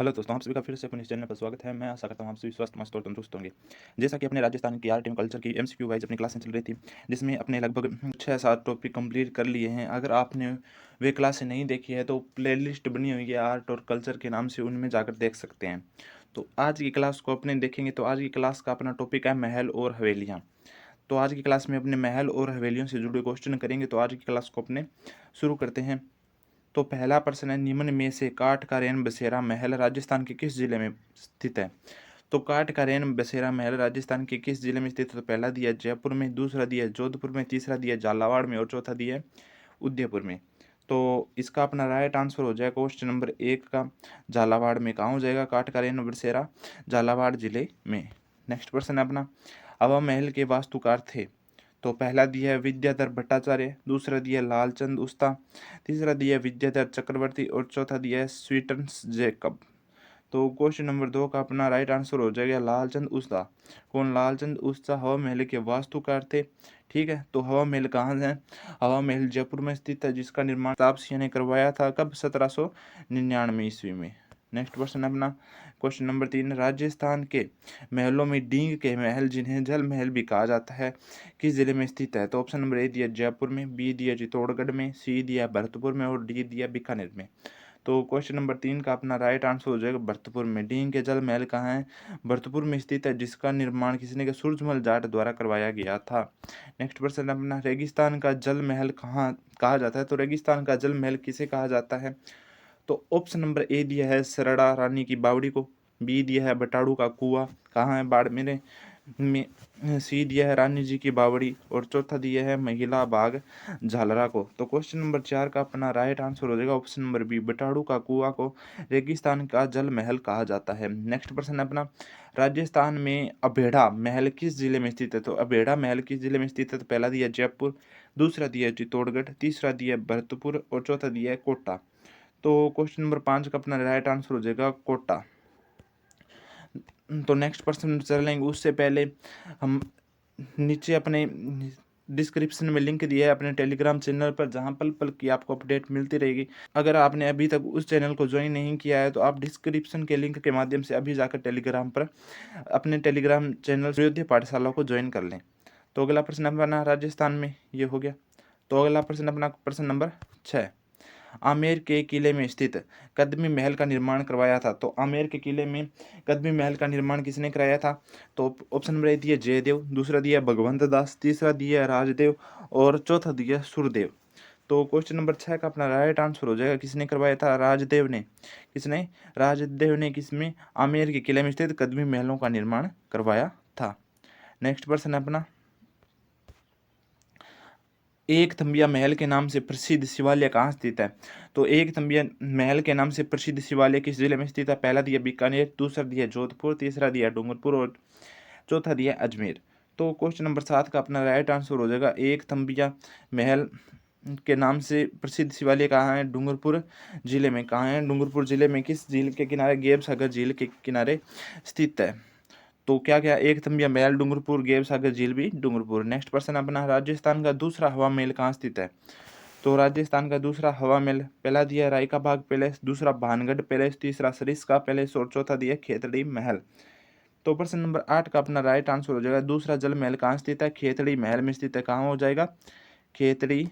Hello दोस्तों, आप सभी का फिर से अपने इस चैनल पर स्वागत है। मैं आशा करता हूँ आप सभी स्वस्थ, मस्त और तंदुरुस्त होंगे। जैसा कि अपने राजस्थान की आर्ट एंड कल्चर की एमसीक्यू वाइज अपनी क्लासें चल रही थी, जिसमें अपने लगभग 6-7 टॉपिक कंप्लीट कर लिए हैं। अगर आपने वे क्लासें नहीं देखी है तो प्लेलिस्ट बनी हुई है आर्ट और कल्चर के नाम से, उनमें जाकर देख सकते हैं। तो आज की क्लास को अपने देखेंगे तो आज की क्लास का अपना टॉपिक है महल और हवेलियाँ। तो आज की क्लास में अपने महल और हवेलियों से जुड़े क्वेश्चन करेंगे। तो आज की क्लास को अपने शुरू करते हैं। तो पहला प्रश्न है, निम्न में से काठ का रेन बसेरा महल राजस्थान के किस जिले में स्थित है? तो काठ का रेन बसेरा महल राजस्थान के किस जिले में स्थित है? तो पहला दिया है जयपुर में, दूसरा दिया है जोधपुर में, तीसरा दिया है झालावाड़ में और चौथा दिया है उदयपुर में। तो इसका अपना राइट आंसर हो जाएगा क्वेश्चन नंबर 1 का झालावाड़ में। कहाँ हो जाएगा काठ का रेन बसेरा? झालावाड़ जिले में। नेक्स्ट प्रश्न है अपना, हवा महल के वास्तुकार थे? तो पहला दिया है विद्याधर भट्टाचार्य, दूसरा दिया है लालचंद उस्ता, तीसरा दिया है विद्याधर चक्रवर्ती और चौथा दिया है स्वीटन जैकब। तो क्वेश्चन नंबर 2 का अपना राइट आंसर हो जाएगा लालचंद उस्ता। कौन? लालचंद उस्ता हवा महल के वास्तुकार थे। ठीक है, तो हवा महल कहाँ है? हवा महल जयपुर में स्थित है, जिसका निर्माण तापसिया ने करवाया था। कब? 1799 ईस्वी में। नेक्स्ट क्वेश्चन अपना क्वेश्चन नंबर 3, राजस्थान के महलों में डींग के महल, जिन्हें जल महल भी कहा जाता है, किस जिले में स्थित है? तो ऑप्शन नंबर ए दिया जयपुर में, बी दिया चित्तौड़गढ़ में, सी दिया भरतपुर में और डी दिया बीकानेर में। तो क्वेश्चन नंबर 3 का अपना राइट आंसर हो जाएगा भरतपुर में। डींग के जल महल कहाँ है? भरतपुर में स्थित है, जिसका निर्माण किसने किया? सूरजमल जाट द्वारा करवाया गया था। नेक्स्ट क्वेश्चन अपना, रेगिस्तान का जल महल कहाँ कहा जाता है? तो रेगिस्तान का जल महल किसे कहा जाता है? तो ऑप्शन नंबर ए दिया है सरड़ा रानी की बावड़ी को, बी दिया है बटाड़ू का कुआं कहाँ है? बाड़मेर में, सी दिया है रानी जी की बावड़ी और चौथा दिया है महिला बाग झालरा को। तो क्वेश्चन नंबर 4 का अपना राइट आंसर हो जाएगा ऑप्शन नंबर बी, बटाड़ू का कुआं को रेगिस्तान का जल महल कहा जाता है। नेक्स्ट प्रश्न अपना, राजस्थान में अभेड़ा महल किस जिले में स्थित है? तो अभेड़ा महल किस जिले में स्थित है? तो पहला दिया जयपुर, दूसरा दिया चित्तौड़गढ़, तीसरा दिया भरतपुर और चौथा दिया है कोटा। तो क्वेश्चन नंबर 5 का अपना राइट आंसर हो जाएगा कोटा। तो नेक्स्ट प्रश्न चलेंगे, उससे पहले हम नीचे अपने डिस्क्रिप्शन में लिंक दिया है अपने टेलीग्राम चैनल पर, जहां पल पल की आपको अपडेट मिलती रहेगी। अगर आपने अभी तक उस चैनल को ज्वाइन नहीं किया है तो आप डिस्क्रिप्शन के लिंक के माध्यम से अभी जाकर टेलीग्राम पर अपने टेलीग्राम चैनल सूर्योदय पाठशाला को ज्वाइन कर लें। तो अगला प्रश्न अपना राजस्थान में ये हो गया। तो अगला प्रश्न अपना प्रश्न नंबर 6, आमेर के किले में स्थित कदमी महल का निर्माण करवाया था? तो आमेर के किले में कदमी महल का निर्माण किसने कराया था? तो ऑप्शन नंबर ए दिया जयदेव, दूसरा दिया भगवंत दास, तीसरा दिया राजदेव और चौथा दिया सुरदेव। तो क्वेश्चन नंबर 6 का अपना राइट आंसर हो जाएगा किसने करवाया था? राजदेव ने। किसने? राजदेव ने किसमें? आमेर के किले में स्थित कदमी महलों का निर्माण करवाया था। नेक्स्ट प्रश्न अपना, एक थंबिया महल के नाम से प्रसिद्ध शिवालय कहाँ स्थित है? तो एक थंबिया महल के नाम से प्रसिद्ध शिवालय किस जिले में स्थित है? पहला दिया बीकानेर, दूसरा दिया जोधपुर, तीसरा दिया डूंगरपुर और चौथा दिया अजमेर। तो क्वेश्चन नंबर 7 का अपना राइट आंसर हो जाएगा एक थंबिया महल के नाम से प्रसिद्ध शिवालय कहाँ है? डूंगरपुर जिले में। कहाँ है? डूंगरपुर जिले में। किस झील के किनारे? गेब सागर झील के किनारे स्थित है। तो क्या क्या? एक थंबिया महल डूंगरपुर, गेब सागर झील भी डूंगरपुर। नेक्स्ट पर्सन अपना, राजस्थान का दूसरा हवा महल कहाँ स्थित है? तो राजस्थान का दूसरा हवा महल, पहला दिया राय का बाग पैलेस, दूसरा भानगढ़ पैलेस, तीसरा सरिस्का पैलेस और चौथा दिया खेतड़ी महल। तो प्रश्न नंबर 8 का अपना राइट आंसर हो जाएगा दूसरा जल महल कहाँ स्थित है? खेतड़ी महल में स्थित है। कहाँ हो जाएगा? खेतड़ी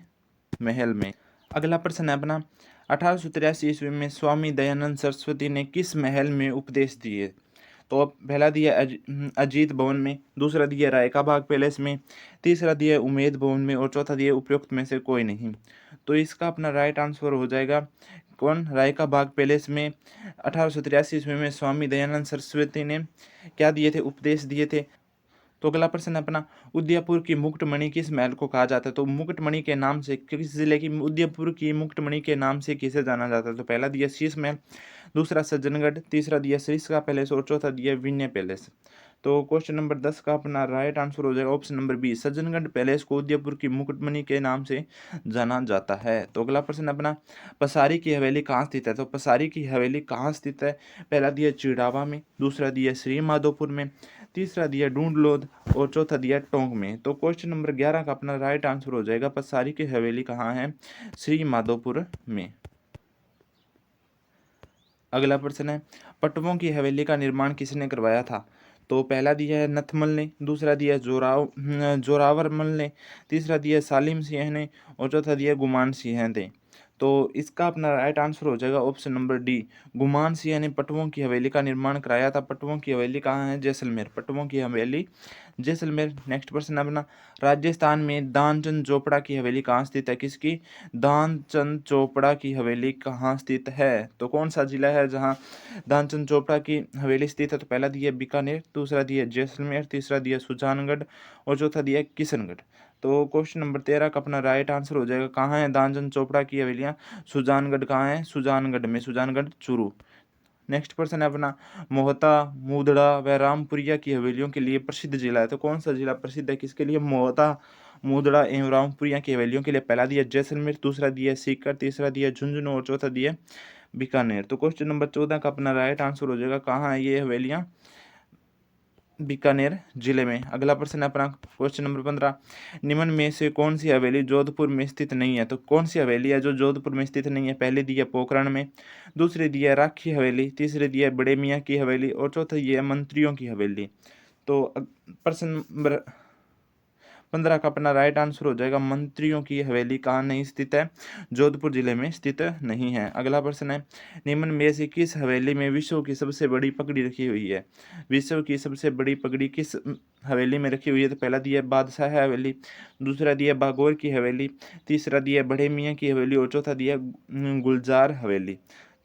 महल में। अगला प्रश्न है अपना, 1883 ईस्वी में स्वामी दयानंद सरस्वती ने किस महल में उपदेश दिए? तो पहला दिया अजीत भवन में, दूसरा दिया राय का बाग पैलेस में, तीसरा दिया उमेद भवन में और चौथा दिया उपयुक्त में से कोई नहीं। तो इसका अपना राइट आंसर हो जाएगा कौन? राय का बाग पैलेस में 1883 ईस्वी में स्वामी दयानंद सरस्वती ने क्या दिए थे? उपदेश दिए थे। तो अगला प्रश्न अपना, उदयपुर की मुकुटमणि किस महल को कहा जाता है? तो मुकुटमणि के नाम से किस जिले की उदयपुर की मुकुटमणि के नाम से किसे जाना जाता है? तो पहला दिया शीश महल, दूसरा सज्जनगढ़, तीसरा दिया सरिस्का पैलेस और चौथा दिया विनय पैलेस। तो क्वेश्चन नंबर 10 का अपना राइट आंसर हो जाएगा option number B, Sajjangarh palace को उदयपुर की मुकुटमणि के नाम से जाना जाता है। तो अगला प्रश्न अपना, पसारी की हवेली कहाँ स्थित है? तो पसारी की हवेली कहाँ स्थित है? पहला दिया चिड़ावा में, दूसरा दिया श्री माधोपुर में, तीसरा दिया ढूंढलोद और चौथा दिया टोंक में। तो क्वेश्चन नंबर 11 का अपना राइट आंसर हो जाएगा पसारी की हवेली कहाँ है? श्री माधोपुर में। अगला प्रश्न है, पट्टवों की हवेली का निर्माण किसने करवाया था? तो पहला दिया है नथमल ने, दूसरा दिया है जोरावरमल ने, तीसरा दिया है सालिम सिंह ने और चौथा दिया है गुमान सिंह ने। तो इसका अपना राइट आंसर हो जाएगा option number D, Guman Singh ने पट्टवों की हवेली का निर्माण कराया था। पट्टवों की हवेली कहाँ है? जैसलमेर। पट्टवों की हवेली जैसलमेर। नेक्स्ट क्वेश्चन अपना, राजस्थान में दानचंद चोपड़ा की हवेली कहाँ स्थित है? किसकी? दानचंद चोपड़ा की हवेली कहाँ स्थित है? तो कौन सा जिला है जहाँ दानचंद चोपड़ा की हवेली स्थित है? तो पहला दिया बीकानेर, दूसरा दिया जैसलमेर, तीसरा दिया सुजानगढ़ और चौथा दिया किशनगढ़। तो क्वेश्चन नंबर 13 का अपना राइट आंसर हो जाएगा, कहाँ है दानचंद चोपड़ा की हवेलियाँ? सुजानगढ़। कहाँ है? सुजानगढ़ में, सुजानगढ़ चूरू। नेक्स्ट क्वेश्चन है अपना, मोहता, मूदड़ा व रामपुरिया की हवेलियों के लिए प्रसिद्ध जिला है। तो कौन सा जिला प्रसिद्ध है किसके लिए? मोहता, मूदड़ा एवं रामपुरिया की हवेलियों के लिए। पहला दिया जैसलमेर, दूसरा दिया सीकर, तीसरा दिया झुंझुनू और चौथा दिया बीकानेर। तो क्वेश्चन नंबर 14 का अपना राइट आंसर हो जाएगा, कहाँ है ये हवेलियाँ? बीकानेर जिले में। अगला प्रश्न है अपना क्वेश्चन नंबर 15, निम्न में से कौन सी हवेली जोधपुर में स्थित नहीं है? तो कौन सी हवेली है जो जोधपुर में स्थित नहीं है? पहले दी है पोखरण में, दूसरी दी है राखी हवेली, तीसरी दी है बड़े मियाँ की हवेली और चौथा ये है मंत्रियों की हवेली। तो प्रश्न नंबर 15 का अपना राइट आंसर हो जाएगा, मंत्रियों की हवेली कहाँ नहीं स्थित है? जोधपुर जिले में स्थित नहीं है। अगला प्रश्न है, निम्न में से किस हवेली में विश्व की सबसे बड़ी पगड़ी रखी हुई है? विश्व की सबसे बड़ी पगड़ी किस हवेली में रखी हुई है? तो पहला दिया है बादशाह हवेली, दूसरा दिया है बागौर की हवेली, तीसरा दिया है बड़े मियाँ की हवेली और चौथा दिया है गुलजार हवेली।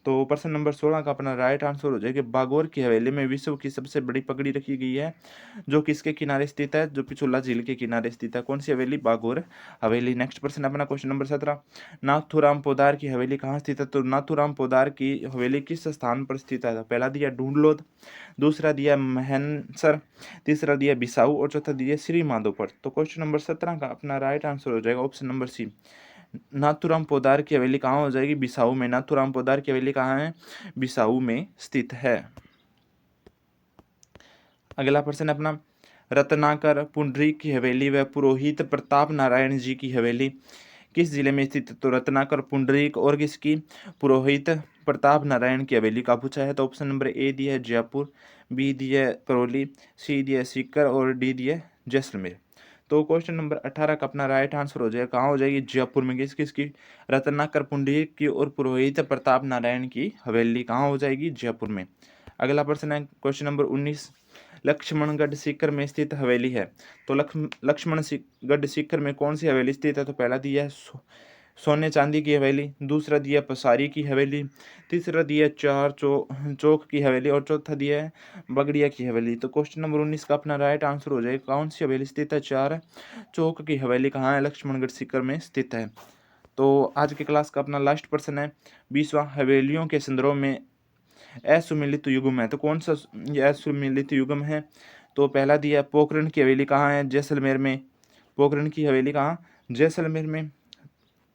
तो प्रश्न नंबर 16 का अपना राइट आंसर हो जाएगा, बागौर की हवेली में विश्व की सबसे बड़ी पगड़ी रखी गई है, जो किसके किनारे स्थित है? जो पिछोला झील के किनारे स्थित है। कौन सी हवेली? बागौर हवेली। नेक्स्ट प्रश्न अपना क्वेश्चन नंबर 17, नाथूराम पोदार की हवेली कहाँ स्थित है? तो नाथूराम पोदार की हवेली किस स्थान पर स्थित है? पहला दिया डूंडलोद, दूसरा दिया महनसर, तीसरा दिया बिसाऊ और चौथा दिया श्री माधोपुर। तो क्वेश्चन नंबर 17 का अपना राइट आंसर हो जाएगा option number C, Nathuram Poddar की हवेली कहाँ हो जाएगी? बिसाऊ में। नाथूराम पोदार की हवेली कहाँ है? बिसाऊ में स्थित है। अगला प्रश्न अपना, रत्नाकर, पुंडरीक की हवेली व पुरोहित प्रताप नारायण जी की हवेली किस जिले में स्थित है? तो रत्नाकर, पुंडरीक और किसकी? पुरोहित प्रताप नारायण की हवेली का पूछा है। तो ऑप्शन नंबर ए दिया है जयपुर, बी दिया है करौली, सी दिया है सीकर और डी दिया है जैसलमेर। तो क्वेश्चन नंबर 18 का अपना राइट आंसर हो जाएगा, कहाँ हो जाएगी? जयपुर में। किस किसकी? रत्नाकर, पुंडरीक की और पुरोहित प्रताप नारायण की हवेली कहाँ हो जाएगी? जयपुर में। अगला प्रश्न है क्वेश्चन नंबर 19, लक्ष्मणगढ़ सीकर में स्थित हवेली है। तो लक्ष्मणगढ़ सीकर में कौन सी हवेली स्थित है? तो पहला दिया है सोने चांदी की हवेली, दूसरा दिया पसारी की हवेली, तीसरा दिया चौक की हवेली और चौथा दिया है बगड़िया की हवेली। तो क्वेश्चन नंबर 19 का अपना राइट आंसर हो जाएगा, कौन सी हवेली स्थित है? चार चौक की हवेली कहाँ है? लक्ष्मणगढ़ सीकर में स्थित है। तो आज की क्लास का अपना लास्ट प्रश्न है, 20वां, हवेलियों के संदर्भ में असुमिलित युग्म है। तो कौन सा ये असुमिलित युग्म है? तो पहला दिया पोखरण की हवेली कहाँ है? जैसलमेर में। पोखरण की हवेली कहाँ? जैसलमेर में।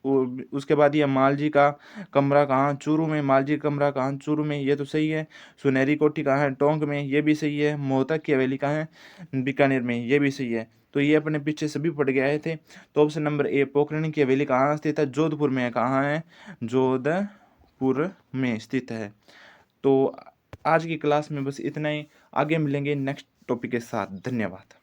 उसके बाद ये मालजी का कमरा कहाँ? चूरू में। मालजी कमरा कहाँ? चूरू में, ये तो सही है। सुनहरी कोठी कहाँ है? टोंक में, ये भी सही है। मोहता की हवेली कहाँ है? बीकानेर में, ये भी सही है। तो ये अपने पीछे सभी पड़ गए थे। तो ऑप्शन नंबर ए, पोखरण की हवेली कहाँ स्थित है? जोधपुर में। कहाँ है? जोधपुर में स्थित है। तो आज की क्लास में बस इतना ही, आगे मिलेंगे नेक्स्ट टॉपिक के साथ। धन्यवाद।